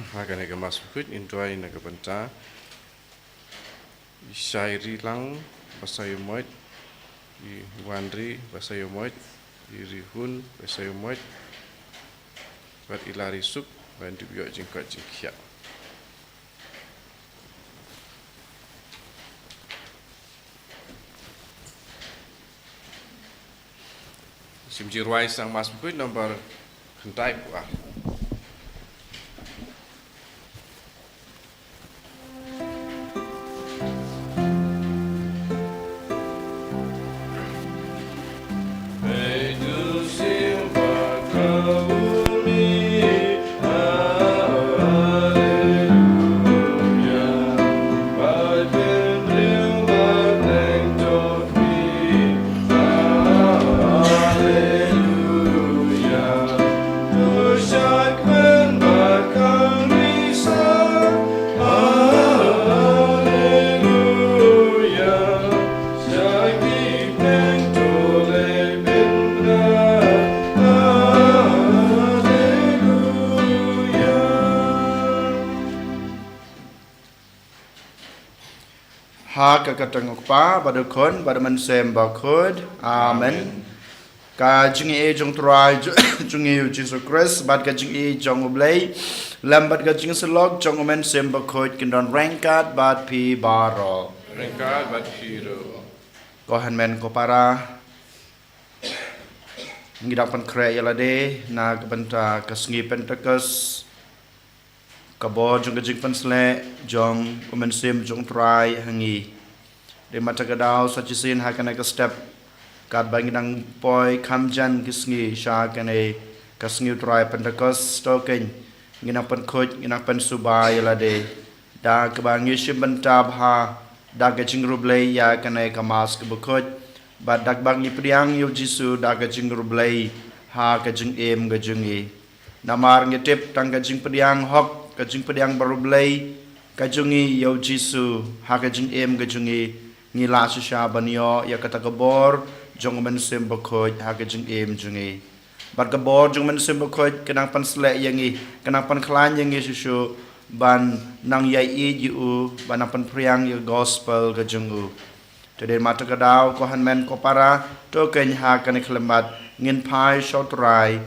Hagan ega mas bukut indua ina kapanta syairi lang bahasa yomoit i wandri bahasa yomoit i rihun bahasa yomoit bat ilari suk bantu biok jingkot jingkiak simjirwai sang mas bukut nomor hentai buah Kakatang pa badukon badaman sem bakod amen ka jing e jong trai jong e Jesus Christ bad ka jing e jong oblay lambat ka jing selog jong omen sem bakod kindon rangkat bad pi baro rengkat bat hiro kohan men ko para ngidapan kre yalade na kabanta kasngi pentakas kabo jong ka jing pansle jong omen sem jong trai hangi de matagadaw sa chisin hakan ka step kat bangidang poi kamjan kisngi sha kane kasngi try pentakos token nginapan khoj nginapan subay lade da kabangi shibanta bha da ka chingrублей ya kane kamas ka bukhoj bad dak bangi priang yu jisu da ka chingrублей ha ka jing em ga jungi namar ngitip tang ka jing priang hok ka jing priang barublei ka jungi yu jisu ha ka jing em ga jungi ngila sya banyo ya kata kabor jong men sem bakhoj ha ka jing em jungi bar kabor jong men sem bakhoj kenang pan slek yangi kenang pan khlan yangi susu ban nang yai i ju ban pan priang ya gospel ka jungu tede mata kadaw ko han men ko para to ken ha kan khlemat ngin phai shotrai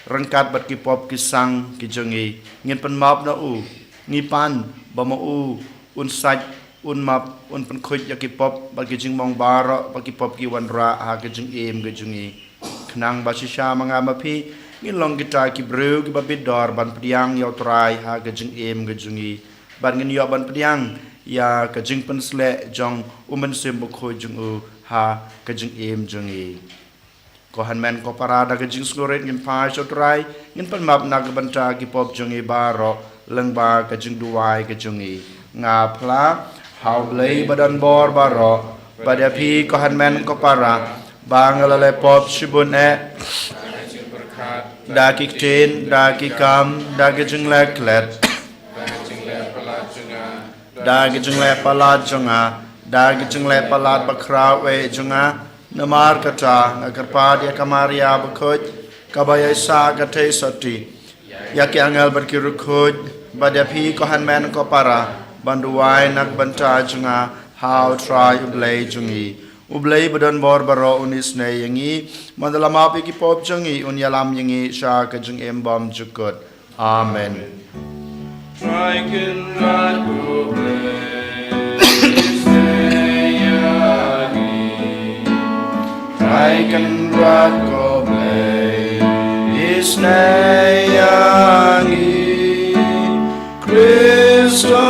rangkat bat ki pop ki sang ki jungi ngin pan map na u ngi pan ba ma u un saj un map un pen khoj ya ki pop bagi jing mong bara bagi pop ki wanra ha ke jing em ge jungi khnang ba shisha manga mapi ngin long gitar ki breu ki babit dor ban priang yo trai ha ke jing em ge jungi ban ngin yo ban priang ya ke jing pen sle jong umen sem bo khoj jung u ha ke jing em jungi ko han men ko parada ke jing skoret ngin pa so trai ngin pen map na ke banta ki pop jungi baro leng ba ke jing duai ke jungi nga phla hau blei badan bor baro pada pi ko han men ko para bangalale pop shibun e da ki tin da ki kam da ki jing le klet da ki jing le palat junga da ki jing le palat bakra we junga namar kata nagarpa dia kamaria bakhoj kabaya sa gate sati yak angel berkiru khoj pada pi ko han men ko para banduai nak banta junga how try ublay jungi ublay badan bor baro unis ne yangi mandalama pi ki pop jungi unyalam yangi sha ka jung embam jukut amen try can not ublay try can rat go blay isnayangi Kristo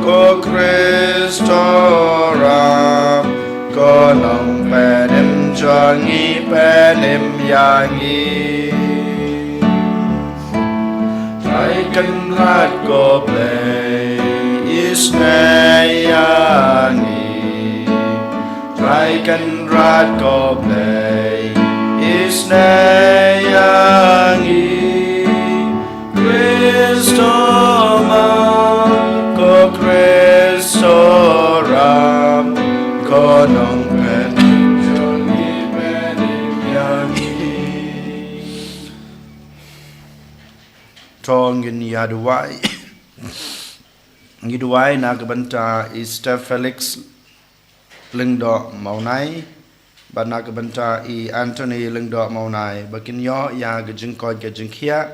ko Kristo ram ko nong penim jangi penim yangi taikan rat ko play isnayangi taikan rat ko play isnayangi Kristo ko Kristo ram ko nong penim jangi penim yangi tongin yaduai ngiduai na kebenta i Steph Felix lengdo maunai bana kebenta i Anthony lengdo maunai bakin yo ya gejing ko gejing khia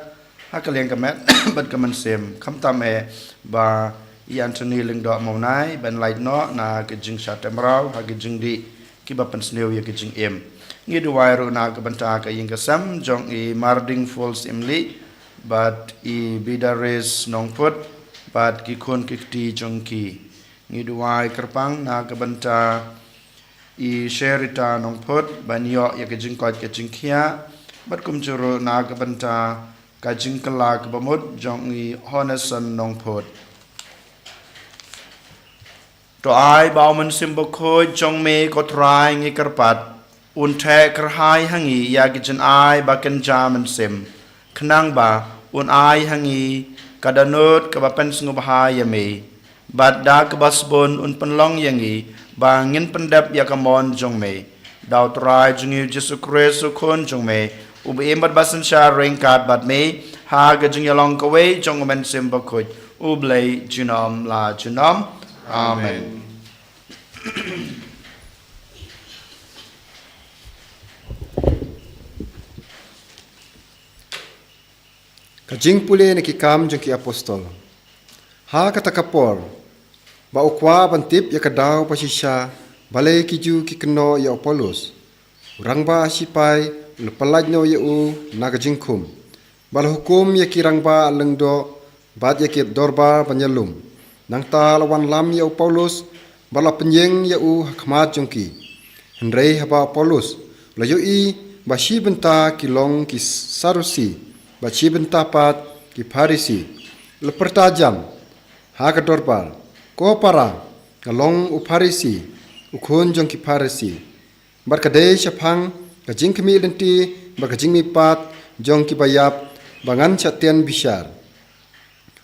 hakaliang kamet bat kaman sem khamtam e ba i Anthony lengdo maunai ban light no na gejing satemrau ha gejing di kibapan sneu ya gejing em ngiduai ro na kebenta ka yingkasam jong i Marding Falls imli bat i Bidares nongput bat ki khon kikti jongki ngiduai kerpang na kebenta i Sherita nongput ban yo ya kejing kot kejing khia bat kumjuro na kebenta kajing kala kebamut jong i Honeson nongput to ai bao man simbo khoi jong me ko trai ngi kerpat un the kerhai hangi ya kejin ai baken jaman sim khnang ba un ai hangi kadanut kabapen sngubahaya me badda kabasbon un penlong yangi bangin pendap ya kamon jong me daw trai jungi Jesu Christ kon jong me ubi embat basan sha ringkat bat me ha ga jung yalong kawe jong men simbakut ublay junom la junom amen. Kajing pule na kikam jong ki apostol. Ha katakapor. Ba ukwa bantip ya kadaw pasisya balay kiju kikno ya Apollos. Urang ba asipai lepalaj no ya u na kajing kum. Bal hukum ya kirang ba lengdo bat ya kit dorba banyalum. Nang ta lawan lam ya Apollos bala penyeng ya u hakmat jong ki. Henrei haba Apollos layo i bashi benta kilong ki sarusi. Baci bentapat ki Farisi lepertajam ha ka dorpal ko para kalong u Farisi u khon jong ki Farisi barkade syapang ka jing kemi lenti barka jing mi pat jong ki bayap bangan chatian bisyar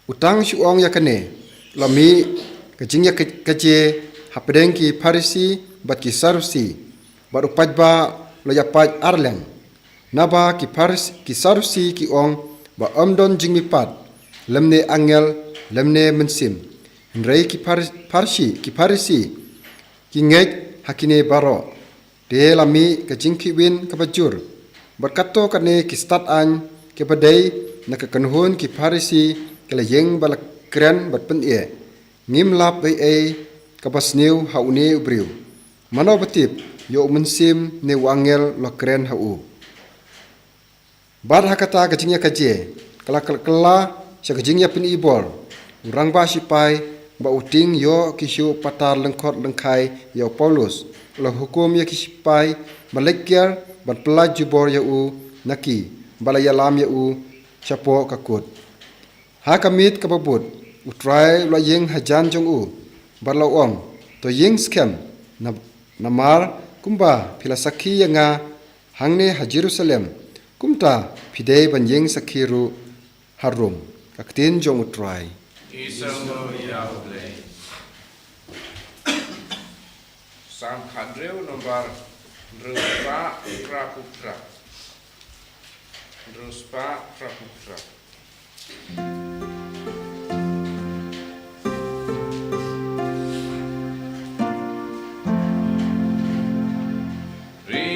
utang syuong ya kane lami ka jing ya kaje hapdeng ki Farisi bat ki Sarusi bar upajba layapaj arleng naba ki Sarusi ki ong ba omdon jingmi pat lemne angel lemne mensim nrei ki Farisi ki ngej hakine baro de lami ka jingki win ka bajur berkato kane ki stat an ke badai na ka kanhun ki Farisi kala yeng bala kren bat pen e ngim lap ai ka basneu haune ubriu mano batip yo mensim ne wangel lo kren hau bar hakata kajingnya kaje kala sya kajingnya pin ibor urang ba sipai ba uting yo kisyu patar lengkot lengkai ya Paulus lo hukum ya kisipai malekir ban pelaj jubor ya u naki balaya lam ya u syapo kakut ha kamit kababut utrai lo yeng hajan jong u bar lo ong to yeng skem namar kumba filasaki yanga hangne ha Jerusalem kumta pidei banjeng sakiru harum kaktin jong utrai Isamo yauble Sam kadreu nomor Druspa praputra Druspa praputra Be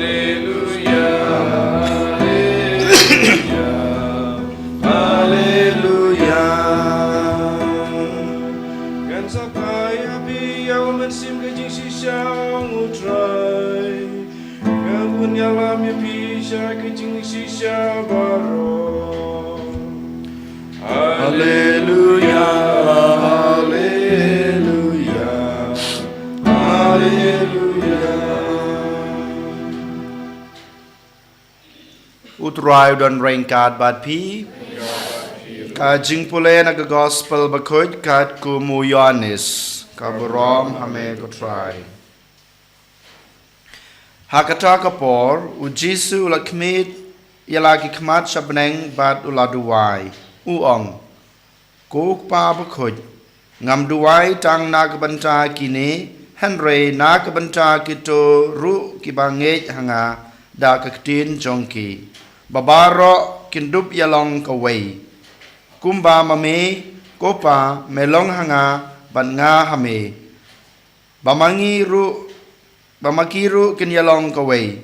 Haleluya, haleluya, haleluya. Kan sampai api yang mensim kejing sisang utrai. Kabun yalam ya pisah kejing sisa baro. Haleluya, haleluya, haleluya. Utrai dan rengkat bat pi. Kajing pule na gospel bakut kat kumu Yohanes. Kaburom hame kutrai. Hakata kapor ujisu lakmit yalaki kmat sabneng bat uladuwai. Uong. Kuk pa bakut. Ngam duwai tang nakabanta kini. Henry nakabanta kito ru kibangit hanga da kaktin jongki. Babaro kindup yalong kawai. Kumba mame kopa melong hanga ban nga hame. Bamakiru kin yalong kawai.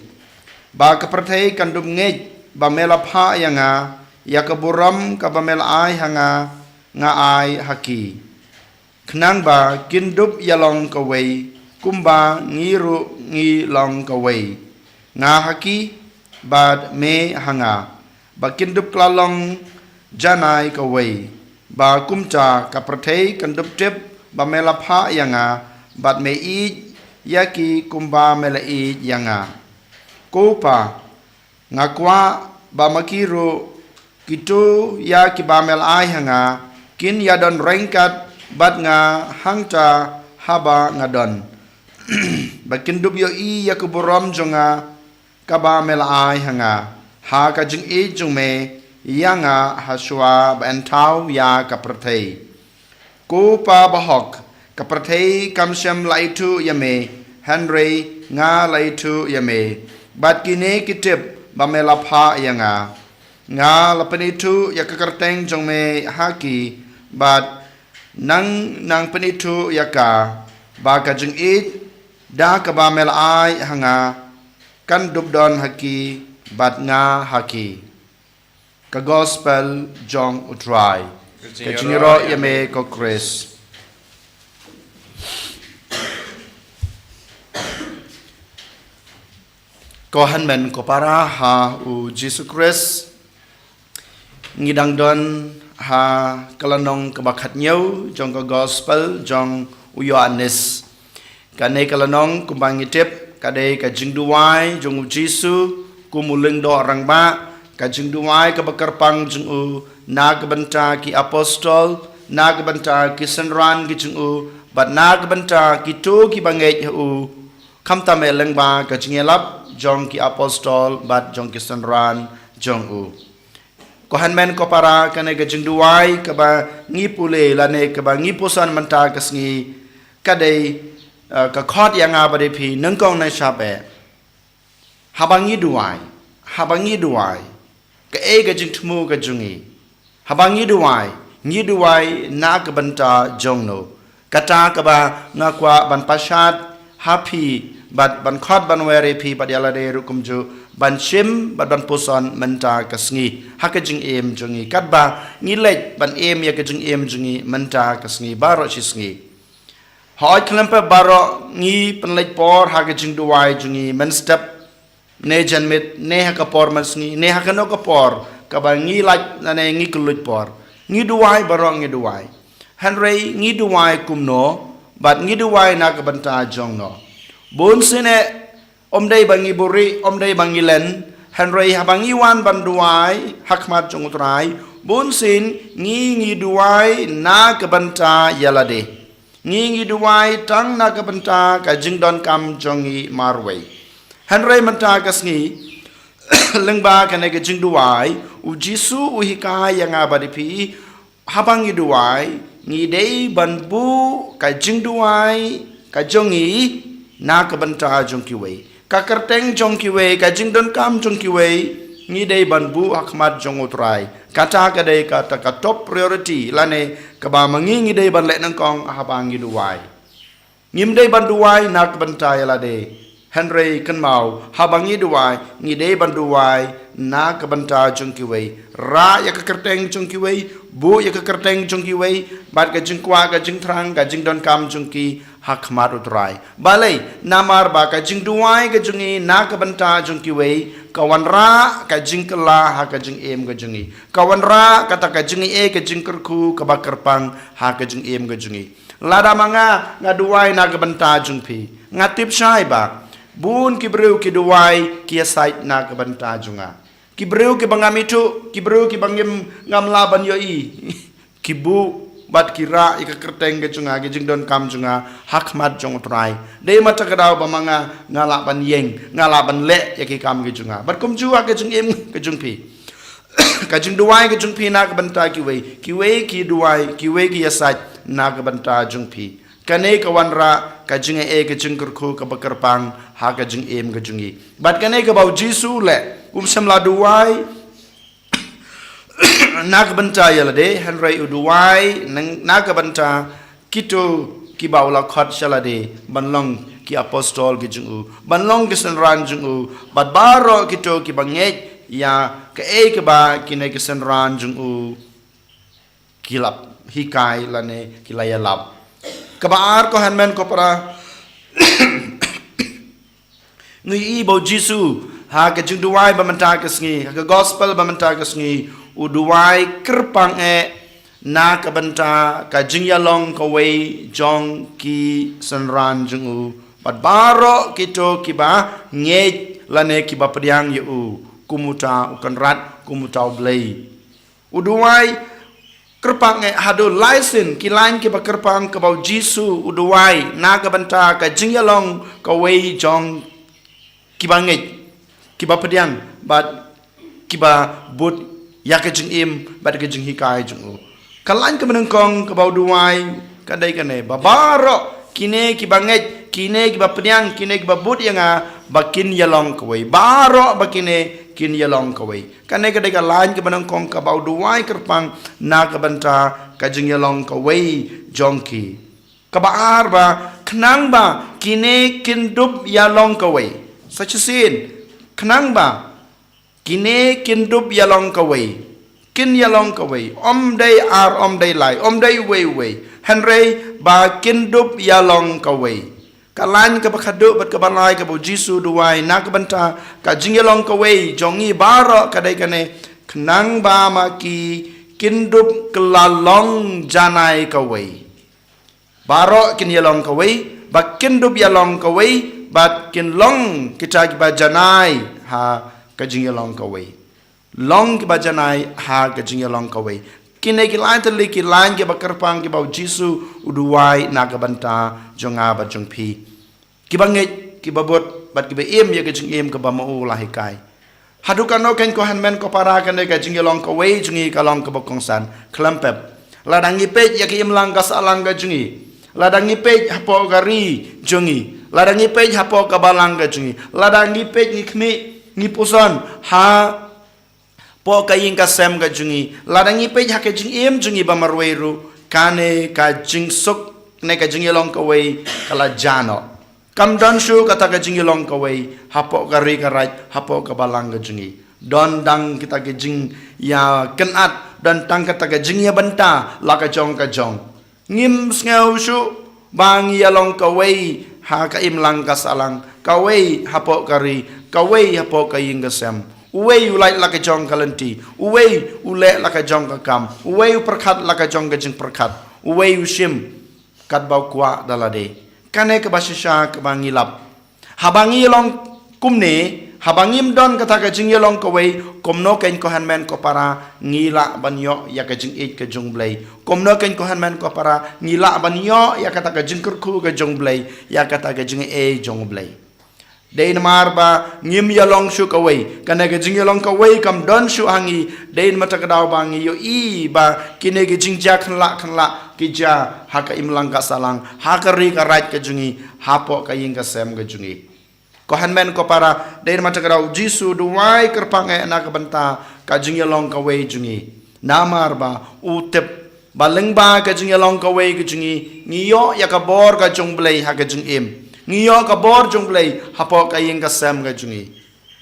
Ba kapertay kandup ngej ba melapha yanga yakaburam ka ba melay hanga nga ay haki. Knang ba kindup yalong kawai. Kumba ngiru ngilong kawai. Nga haki bad me hanga ba kindup klalong janai kawai ba kumcha kapertei kandup tip ba melapha yanga bad me i yaki kumba mela i yanga kopa ngakwa ba makiru kitu yaki ba melai hanga kin yadon rengkat bad nga hangta haba ngadon ba kindup yo i yakuburam jonga kaba melai hanga ha ka jing e jung me yanga haswa bentau ya kapertei ko pa bahok kapertei kamsem laitu yame Henry nga laitu yame bat kine kitip ba melapha yanga nga lapenitu ya kakerteng jong me haki bat nang penitu yaka ba ka jing e da ka ba melai hanga kan dubdon haki bat nga haki ka gospel jong utrai ka jingiro yame ko Chris ko hanmen ko para ha u Jesus Christ ngidang don ha kalanong kabakat nyaw jong ka gospel jong u Yohanes kane kalanong kumbangitip kadai ka jingduai jong Jisu kumuleng do orang ba ka jingduai ka bakarpang jong u nagbanta ki apostol nagbanta ki senran ki jong u bat nagbanta ki to ki banget u kamta meleng ba ka jingelap jong ki apostol bat jong ki senran jong u kohan men ko para kane ka jingduai ka ba ngipule lane ka ba ngipusan manta kasngi kadai ka khot yang abade phi nangkong na shabe habangi duai ka e ga jing thmu ga jungi habangi duai ngi duai na ka banta jongno kata ka ba nga kwa ban pashat happy bat ban khot ban were phi badala de rukum ju ban shim bat ban puson menta kasngi hakajing em jungi katba ngi lej ban em ya ka jing em jungi menta kasngi baro shisngi hỏi kelempa baro ngi penlej por haga jing duai jungi men step ne janmit ne ha kapor masngi ne ha kano kapor kaba ngi laj nane ngi kuluj por ngi duai baro ngi duai Henry ngi duai kumno bat ngi duai na kabanta jongno bon sine omdei bangi buri omdei bangi len Henry habangi wan ban duai hakmat jong utrai bon sin ngi duai na kabanta yalade ngi duai tang na ka banta ka jingdon kam jongi marway Henry manta kasngi lengba ka ne ka jing duai u Jisu u hika yang abadi pi habangi duai ngi dei banbu ka jing duai ka jongi na ka banta jongki wei ka kerteng jongki wei ka jingdon kam jongki wei ngi dei banbu akmat jong utrai kata ka dei kata ka top priority lane ka ba mangi ngi dei ban le nang kong habangi duai ngim dei ban duai nak bantai la de Henry kan mau habangi duai ngi de banduai na ka banta jung ki wei ra ya ka kerteng jung ki wei bu ya ka kerteng jung ki wei bat ka jing kwa ka jing thrang ka jing don kam jung ki hak mat utrai balai namar ba ka jing duai ka jungi na ka banta jung ki wei kawan ra ka jing kala ha ka jing em ka jungi kawan ra kata ka jungi e ka jing kerku ka bakar pang ha ka jing em ka jungi lada manga ngaduai na ka banta jung pi ngatip syai ba bun kibreu ki duai ki sait na ka banta junga kibreu ki bangam itu kibreu ki bangim ngam laban yo i kibu bat kira ika kerteng ke junga ki jing don kam junga hak mat jong trai de mata kadau bamanga ngala ban yeng ngala ban le ya ki kam ki junga bat kum jua ke jing em ke jung pi ka jing duai ke jung pi na ka banta ki wei ki duai ki wei ki sait na ka banta jung pi kane ka wanra ka jing e ka jing kurku ka bakar pang ha ka jing em ka jungi bat kane ka bau jisu le samla duai na ka banta yala de henry uduai na ka banta kito ki bau la khat shala de banlong ki apostol ki jing u banlong ki sanran jing u bat baro kito ki banget ya ka e ka ba ki ne ki sanran jing u kilap hikai lane kilaya lap kabar ko hanmen ko para ngi ibo jisu ha ka jing duai ba manta ka sngi ha ka gospel ba manta ka sngi u duai kerpang e na ka banta ka jing yalong ka wei jong ki sanran jing u bat baro kito ki ba nge lane ki ba pediang yu kumuta ukan rat kumuta blei u duai kerpang hado license ki lain ki ba kerpang ka bau jisu uduai na ka banta ka jingyalong ka wei jong ki banget ki ba pediang bat ki ba but ya ka jing im bat ka jing hikai jung ka lain ka menengkong ka bau duai ka dai ka ne babaro kine ki banget kine ki ba pediang kine ki ba but yang bakin yalong ka wei baro bakine kin yalong ka wei kane ka dega lain ka banang kong ka bau duai kerpang na ka banta ka jing yalong ka wei jongki ka baar ba knang ba kine kin dub yalong ka wei such a scene knang ba kine kin dub yalong ka wei kin yalong ka wei om day ar om day lai om day wei henry ba kin dub yalong ka wei kalan ka bakadu bat ka balai ka bu jisu duai na ka banta ka jingelong ka wei jongi baro ka dai kane knang ba ma ki kindup kelalong janai ka wei baro kin yalong ka wei ba kindup yalong ka wei bat kin long kita ki ba janai ha ka jingelong ka wei long ki ba janai ha ka jingelong ka wei kine ki lain tali ki lain ki bakar pang ki bau jisu uduai na ka banta jonga ba jong pi ki banget ki babot bat ki ba em ya ka jing em ka ba mau lahi kai hadukan no ken ko hanmen ko para kan ka jing long ka wei jungi ka long ka bokong san klampep ladang ipet ya ki em lang ka salang ka jungi ladang ipet hapo gari jungi ladang ipet hapo ka balang ka jungi ladang ipet ni khmi ni puson ha po ka yin ka sem ka jungi ladang ipet ha ka jing em jungi ba marweru kane ka jing suk ne ka jing long ka wei kala jano kam don shu kata ka jing long ka wei hapo gari ka raj hapo ka balang ka jungi don dang kita ka jing ya kenat dan tang kata ka jing ya banta la ka jong ngim sneu shu bang ya long ka wei ha ka im lang ka salang ka wei hapo gari ka wei hapo ka yin ka sem uwei ulai laka jong kalanti uwei ule laka jong ka kam uwei perkhat laka jong ka jing perkhat uwei ushim kat bau kwa dalade kane ka basisha ka bangilap habangi long kumne habangim don kata ka jing yelong ka wei komno ken ko hanmen ko para ngila banyo ya ka jing it ka jong blai komno ken ko hanmen ko para ngila banyo ya kata ka jing kurku ka jong blai ya kata ka jing e jong blai dein marba ngim yalong shu ka wei kana ga jing yalong ka wei kam don shu hangi dein mata ka daw bangi yo i ba kine ga jing ja khan la ki ja ha ka imlang ka salang ha ka ri ka right ka jungi ha po ka yin ka sem ga jungi ko hanmen ko para dein mata ka daw jisu duwai kerpang e na ka banta ka jing yalong ka wei jungi na marba utep baleng ba ka jing yalong ka wei ka jungi ngiyo ya ka bor ka jong blai ha ka jing im ngiyo kabor junglei hapo kayeng kasam ga jungi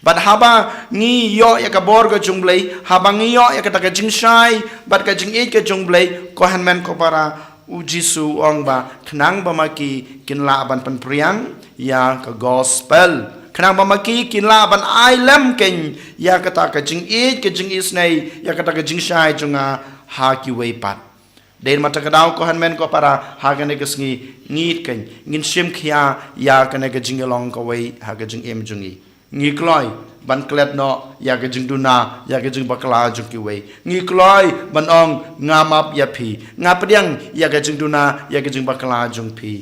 bat haba ngiyo ya kabor ga junglei haba ngiyo ya kata ga jingshai bat ga jing ka junglei ko hanmen ko para ujisu ong ba knang ba maki kinla ban pan priang ya ka gospel kenang ba maki kinla ban ailam ken ya kata ka jing isnei ya kata ga jingshai junga ha ki wei pat den mata kadau ko hanmen ko para hagane kesngi ngit ken ngin sim khia ya kane ke jingelong ko wei haga jing em jungi ngi kloi ban klet no ya ke jing duna ya ke jing bakla jung ki wei ngi kloi ban ong ngamap ya phi ngapdiang ya ke jing duna ya ke jing bakla jung phi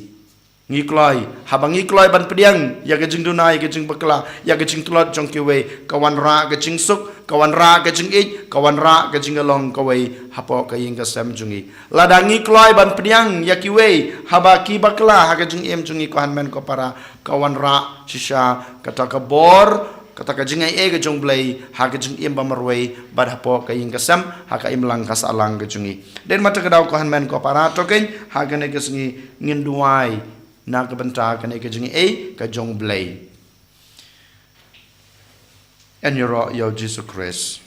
ngi kloi habang ngi kloi ban pdiang ya ke jing duna ya ke jing bakla ya ke jing tulot jung ki wei kawan ra ke jing suk kawan ra ke jing kawan ra ke jing along ko wei hapo ka ying ka sam jungi ladangi kloi ban pdiang ya ki wei haba ki bakla ha ke jing em jungi ko hanmen ko para kawan ra shisha kata ka bor kata ka jing ai ke jung blai ha ke jing em ba marwei bad hapo ka ying ka sam ha ka im lang ka salang ke jungi den mata ka daw ko hanmen ko para to ken ha ke ne ke sngi ngin duai na ka banta ka ne ke jing ai ka jung blai and your Jesus Christ.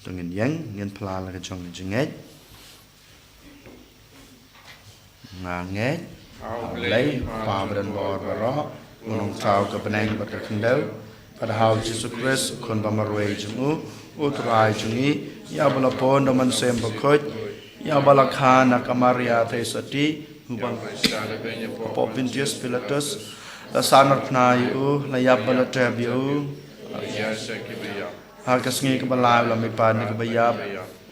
Tungin yang ngin pala ka jong jinget nganget lei pa bran bor baro nong tau ka penang ba ka kendau pada hal Jesus Christ kon ba marwei jungu utrai jungi ya bala pon do man sem bakoj ya bala khana kamaria the sati hubang po Pontius Pilatus la sanar na yu la ya bala tabiu ha kasngi ka bala la mi pa ni ka bayap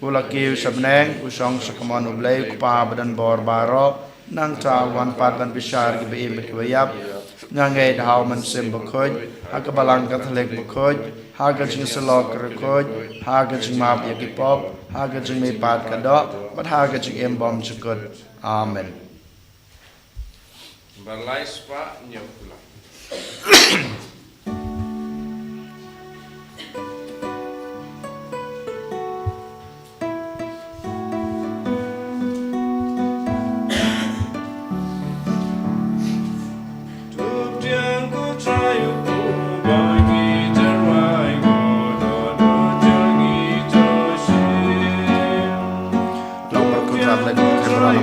ula ki sabneng usong sakamon ublay pa badan bor baro nang ta wan pat ban bishar ki be mit bayap nangay daw man sem bakoj ha ka balang ka thalek bakoj ha ga jing salok rekoj ha ga jing map yakipop ha ga jing me pat ka do bat ha ga jing em bom chukot amen balai spa nyapula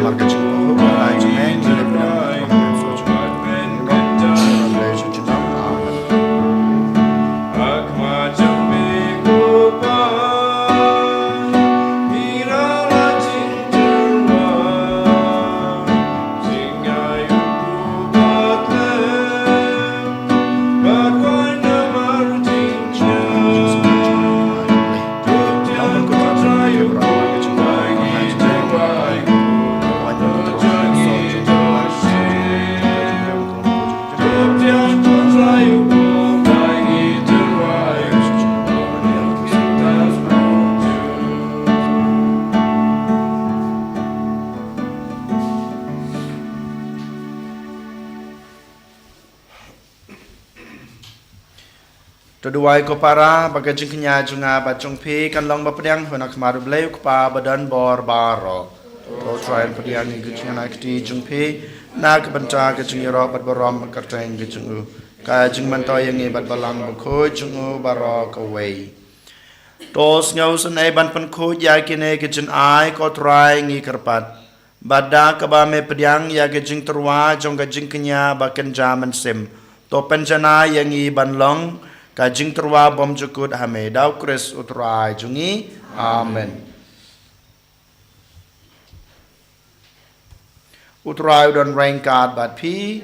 marca jing ko ba jing men le ba so amen akma jambe ko pa mira la jing terwa jing ayu ku batle ba koi na mar jing cha tup ko trayo ba jing ai terwa Toduai ko para bagajing kenya junga bacong pi kan long bapedang honak maru bleu pa badan bor baro to try pediang gijing na kti jung pi na ka banta ka jung yoro bat borom karteng gijung ka jung manto yang e bat balang ko jung baro ko wei tos ngau sun e ban pan ko ya kine gijing ai ko try ngi karpat bada ka ba me pediang ya gijing terwa jong gijing kenya bakan jaman sim to penjana yang i ban long kajing terwa bom jukut hame daw Chris utrai jungi amen utrai don rangkat bat pi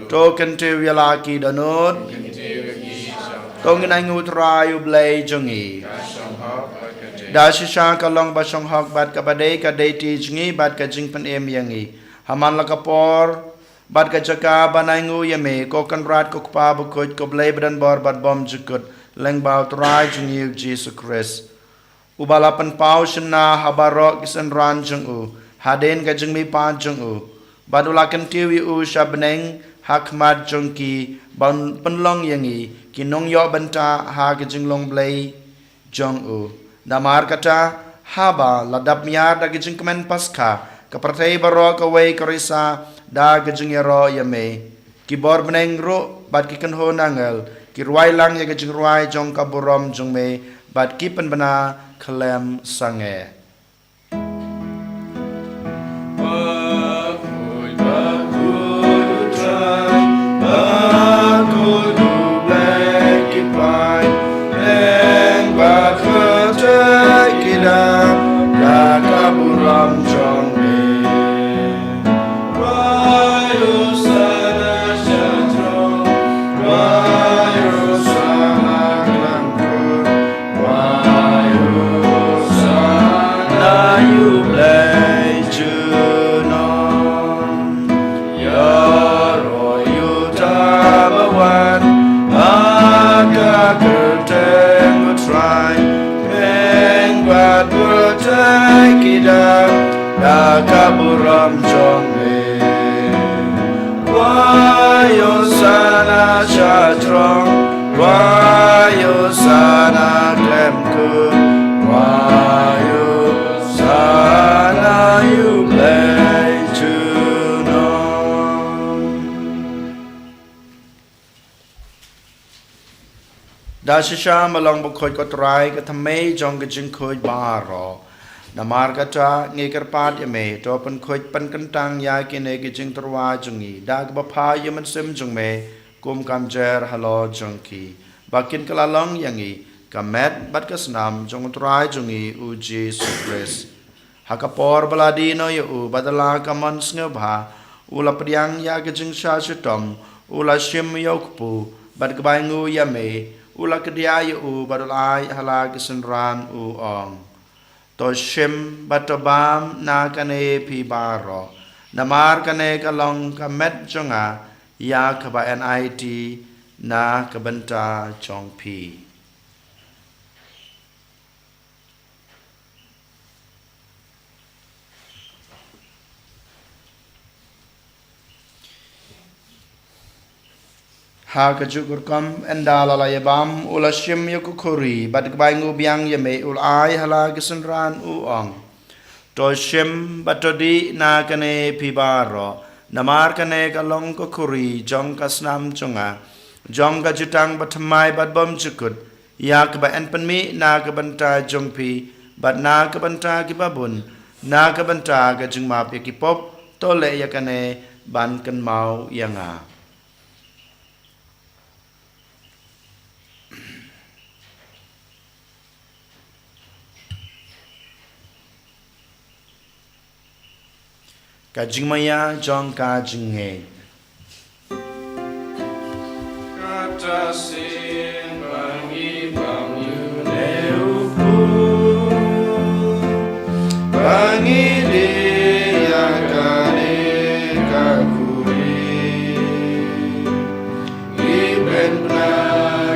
token te wala ki danot tongin ang utrai ublay jungi da shisha kalong basong hok bat kabade kadai ti jungi bat kajing pen em yangi haman lakapor bat ka chaka banangu yame ko kanrat ko pa bukoj ko blebran bor bat bom jukut leng baut rai jungi Jesus Christ ubalapan pau shna habaro kisan ran jungu haden ka jungmi pa jungu badulakan tiwi u shabneng hakmat jongki ban penlong yangi ki nong yo banta ha ke jinglong blai jong u damar kata haba ladap miar da gijing kemen paska kapertai baro kawai korisa da gijing yaro yame ki bor beneng ro bat ki kan ho nangal ki ruai lang ya gijing ruai jong kaburom jong me bat ki pen bana klem sange kaburam jongme wayo sana chatrong wayo sana klemku wayo sana you play Dashisha malong bukhoj kotrai kathamei jong gajing khoj baro Namar kata ngikar pat yame to pen khoj pen kentang ya kine gijing terwa jungi dag bapa yaman sim jung me kum kam jer halo jongki bakin kalalong yangi kamet bat kasnam jong trai jungi uji supres hakapor baladino yu badala kaman sngebha ula priang ya gijing sha chutom ula shim yokpu bat kbaingu yame ula kedia yu badalai hala gisenran u ong to shim batobam na kane pi baro namar kane kalong kamet jonga ya kaba NIT na kabenta chong pi ha kajukur kam endala la yabam ula shim yukukuri bat kbaingu biang yame ul ai hala gisenran u ong to shim batodi na kane pibaro namar kane kalong kukuri jong kasnam chunga jong ka jutang batmai bat bom chukut yak ba en penmi na kabanta jongpi bat na kabanta kibabun na kabanta ka jingmap yakipop tole yakane ban kan mau yanga Kajing maya jong kajing he katasin bangi bangi neupu bangi dia kane kakuri iben na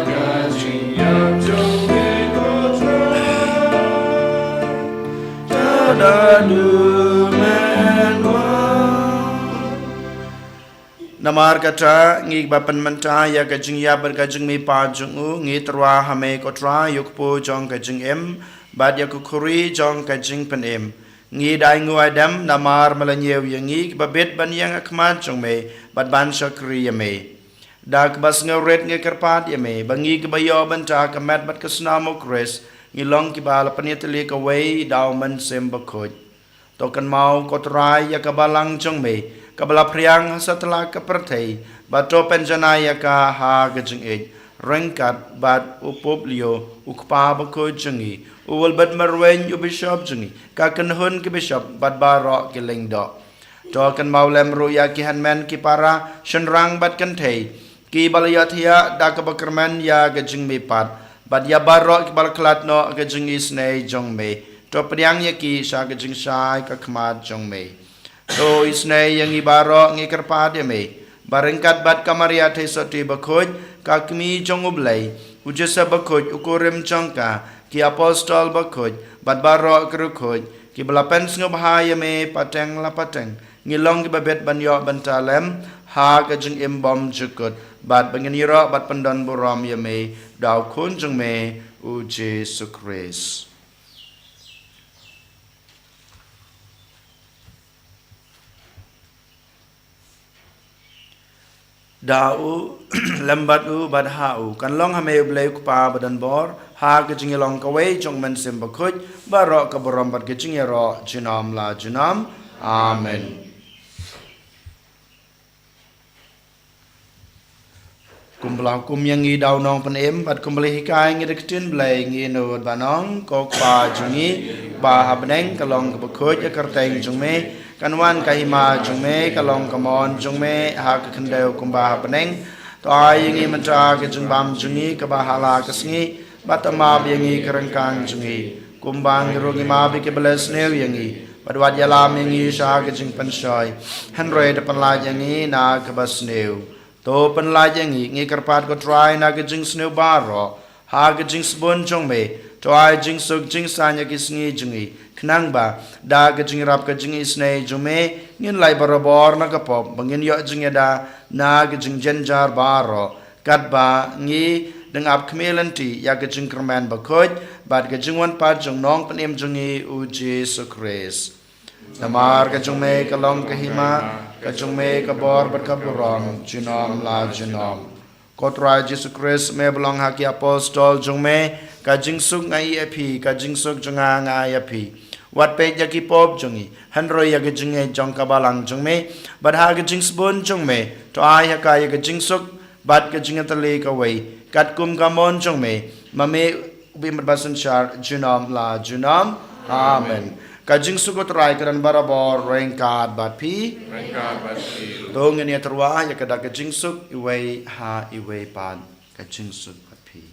kajing yang jong he kotra tadadu Namar kata ngi bapan menta ya kajing ya berkajing mi pa jungu ngi terwa hame kotra yukpo jong kajing em bad ya kukuri jong kajing pen em ngi dai ngu adam namar malanyew yangi babet ban yang akmat jong me bad ban shakri ya me dak bas ngret ngi karpat ya me bangi kebayo banta kamat bat kasnamo kres ngi long ki bala panitli ka wei daw man sem bakoj tokan mau kotra ya kabalang jong me kabala priang setelah kepertai bato penjanaya ka ha gajeng ej rengkat bat upop lio ukpa bako jengi uwal bat marwen u bishop jengi ka kenhun ke bishop bat baro ke lengdo to kan maulem ruya ki hanmen ki para shenrang bat kentei ki balayathia da ka bakerman ya gajeng me pat bat ya baro ki balklat no gajeng isnei jong me to priang ya ki sa gajeng sai ka khmat jong me to isnai yang ibaro ngikar pade me barengkat bat kamaria the soti bakhoj kakmi jong ublai ujesa bakhoj ukorem changka ki apostol bakhoj bat baro krukhoj ki belapen ngobhaya me pateng la pateng ngilong ki babet banyo bantalem ha ka jing im bom jukut bat bangin yira bat pandan buram ya me dau kun jung me u Jesu Christ dau lambat u bad ha u kan long ha me blai ku pa badan bor ha ka jing long ka wei jong man sim ba khuj ba ro ka boram bat ka jing ya ro jinam la jinam amen kumbelah kum yang ngi dau nong pen em bat kumbelih hikai ngi deketin blai ngi no banong ko pa jungi ba habneng kalong ka bakhoj ya karteng jung me kanwan ka hima jung me kalong kamon jung me ha ka khendeu kum ba habneng to ai ngi mantra ka jung bam jungi ka ba hala ka sngi batama bi ngi karangkang jungi kumbang ro ngi ma bi ke bless neu yangi badwat yalam ngi sha ka jung pan shoi hanre de pan la yangi na ka bas neu to pen la yang ngi karpat ko try na ke jing sneu baro ha ke jing spon jong me to ai jing suk jing sanya ki sngi jungi knang ba da ke jing rap ke jing isne jume ngin lai barabor na ka pop bangin yo jing da na ke jing jenjar baro kat ba ngi deng ap kmelanti ya ke jing kerman ba khoj bat ke jing wan pa jong nong pen em jungi u Jesu Christ namar ka jung me ka long ka hima ka jung me ka bor bat ka buram jinom la jinom kotra Jesu Christ me belong ha ki apostol jung me ka jing suk ngai api ka jing suk junga ngai api wat pe ya ki pop jungi hanro ya ka jing e jong ka balang jung me bat ha ka jing spon jung me to ai ha ka ya ka jing suk bat ka jing tale ka wei kat kum ka mon jung me mame ubi mat basan char jinom la jinom amen kajing sukut rai keran barabor rengkat bat pi dong ini terwa ya kada kajing suk iwei ha iwei pan kajing suk bat pi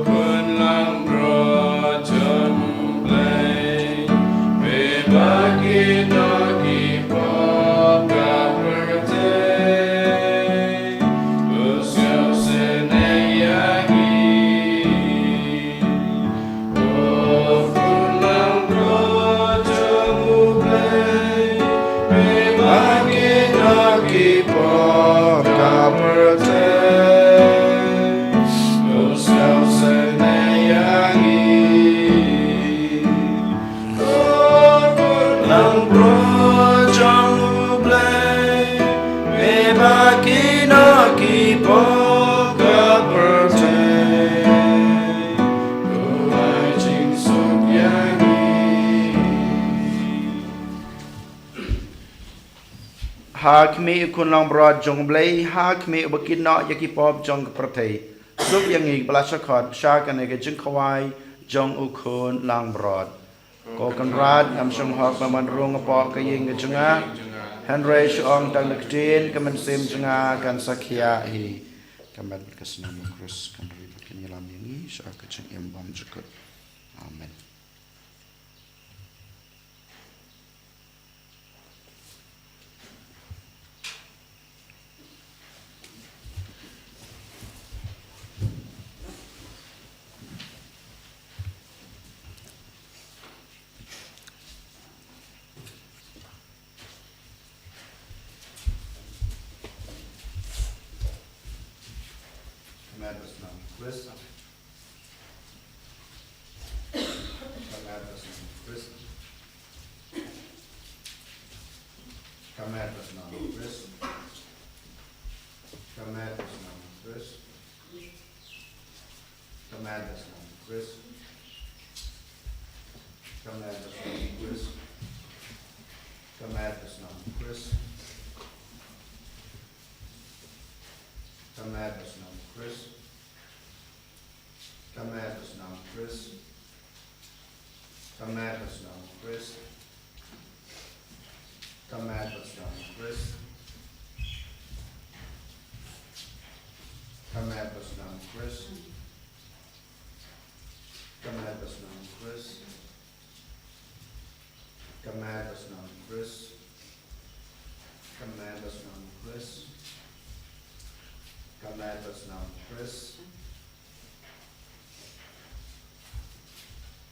kun lang bro jon blai be bagi dogi pop ka Hakmi kun lang broad jong blai hakmi ubakin no yaki pop jong prate sub yang ig blasakot shakan ege jing kawai jong ukun lang broad ko kan rad am shong hok man rung po ka ying junga henry shong tang naktin kaman sim junga kan sakya hi kaman kasnam krus kan ri bakin yalam yangi shaka jing em bam jukut amen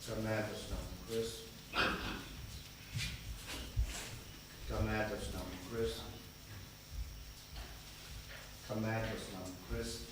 Kamatas nam Chris. Kamatas nam Chris. Kamatas nam Chris.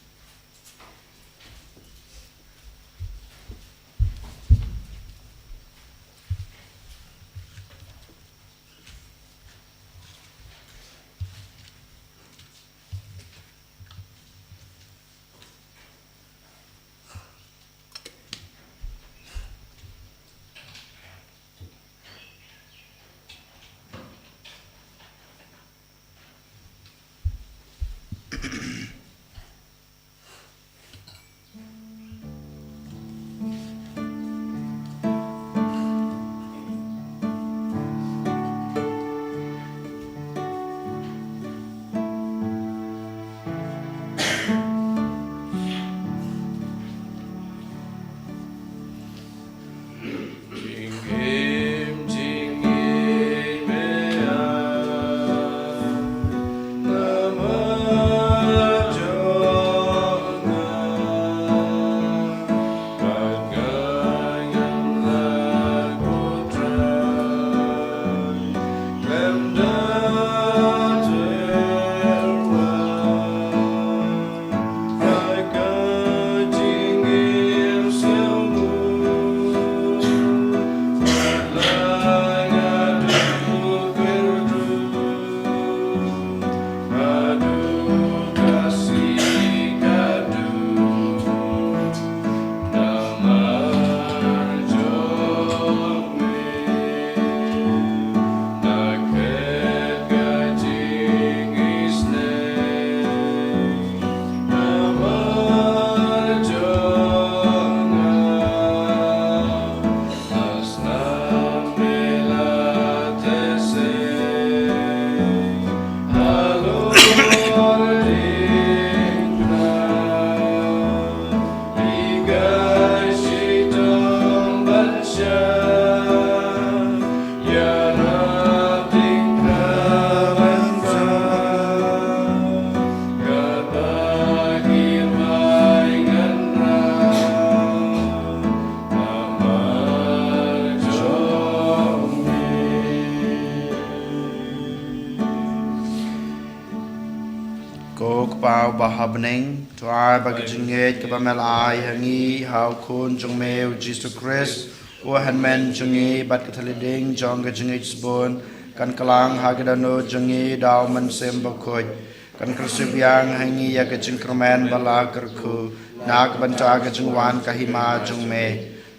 Pau bahabneng tuai bagi jengit ke pamel ai hangi hau kun jong meu Jesus Christ wa hanmen jengi bat kethaliding jong ke jengit sbon kan kelang hagedano jengi dau men sem bakoj kan kersubyang hangi ya ke jengkermen bala kerku nak banca ke jengwan kahima jong me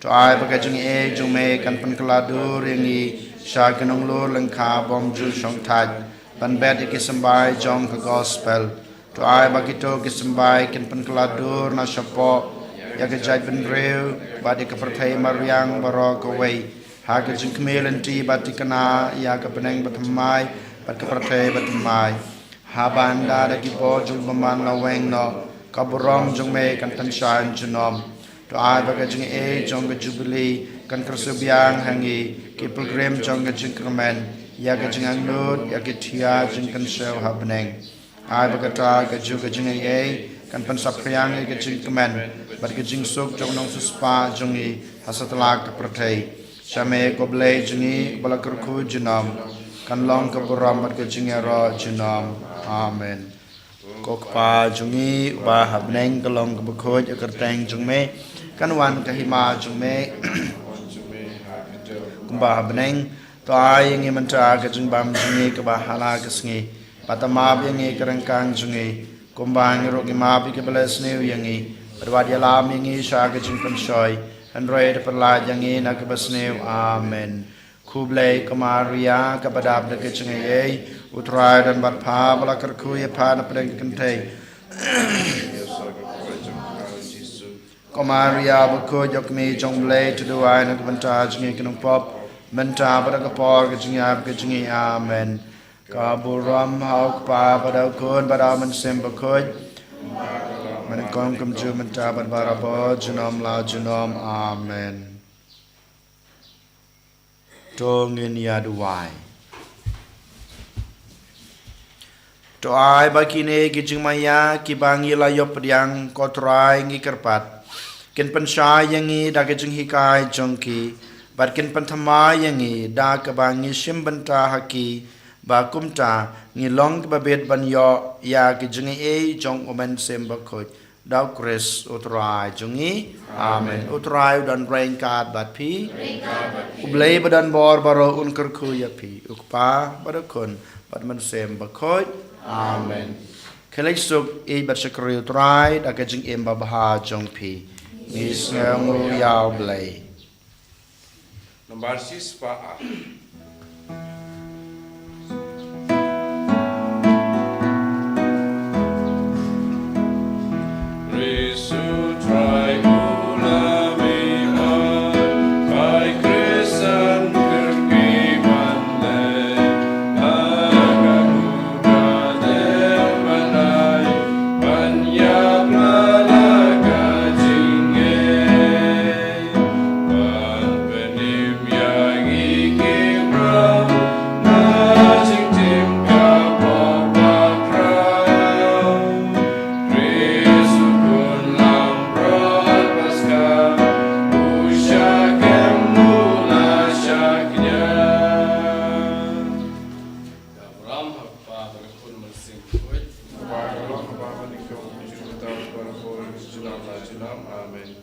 tuai bagi jengi jong me kan penkeladur yangi sha kenong lur lengkha bom ju song taj ban bet ke sembai jong ke gospel to ai bagito kisambai kin penkeladur na syapo ya ke jai benreu badi ke perthai mariang baro ke wei ha ke jingkmelenti bati kana ya ke peneng batmai bat ke perthai batmai ha banda da ki bo jul baman na weng no kaburong jong me kan tan shan junom to ai baga jing jong ke jubilee kan kersubyang hangi ki program jong ke jingkremen ya ke jingang lut ya ke thia jing kan show ha beneng ai bagata ke juga jing kan pensapriang ke jing kemen bat ke jing sok jong nong suspa jongi hasatla ke prathai shame ko ble jingi balakurku jinam kan long ke buram bat ke jing ro jinam amen ko pa jongi ba habneng ke long ke bukhoj ke teng jong me kan wan ke hima jong me kumba habneng to ai ngi mantra ke jing bam jingi ke ba hala ke sngi patamab yangi kerangkang jungi kumbang rogi mabi ke belas new yangi berwadi alam yangi syaga jingpan shoy android perlad yangi nak besnew amen kublai kemaria kepada abda kecengay utrai dan batpa bala kerku ya pa na pedang kentai kemaria buku jokmi jongblai tuduai nak benta jungi kenung pop benta pada kepor kecengay amen kaburam hauk pa pada kun pada men sem bakoj men kom kum ju men ta bar barabo junom la junom amen tongin ya duai to ai bakine ki jingmaya ki bangi la yop yang kotrai ngi kerpat kin pan sha yangi da ke jing hikai jongki bat kin pan thama yangi da ka ba ngi shim banta haki ba kumta ngi long ba bet ban yo ya ke jing e jong omen sem ba khoi dau kres utrai jungi amen utrai dan rain kad bat pi ublei badan bor baro un kerku ya pi ukpa badakon bat man sem ba khoi amen kelai suk e bat shakri utrai da ke jing em ba ha jong pi is ngu yao blei Nomor 6 pa Amen.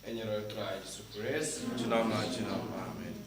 En je rood kruis, Jezus Christus. Amen.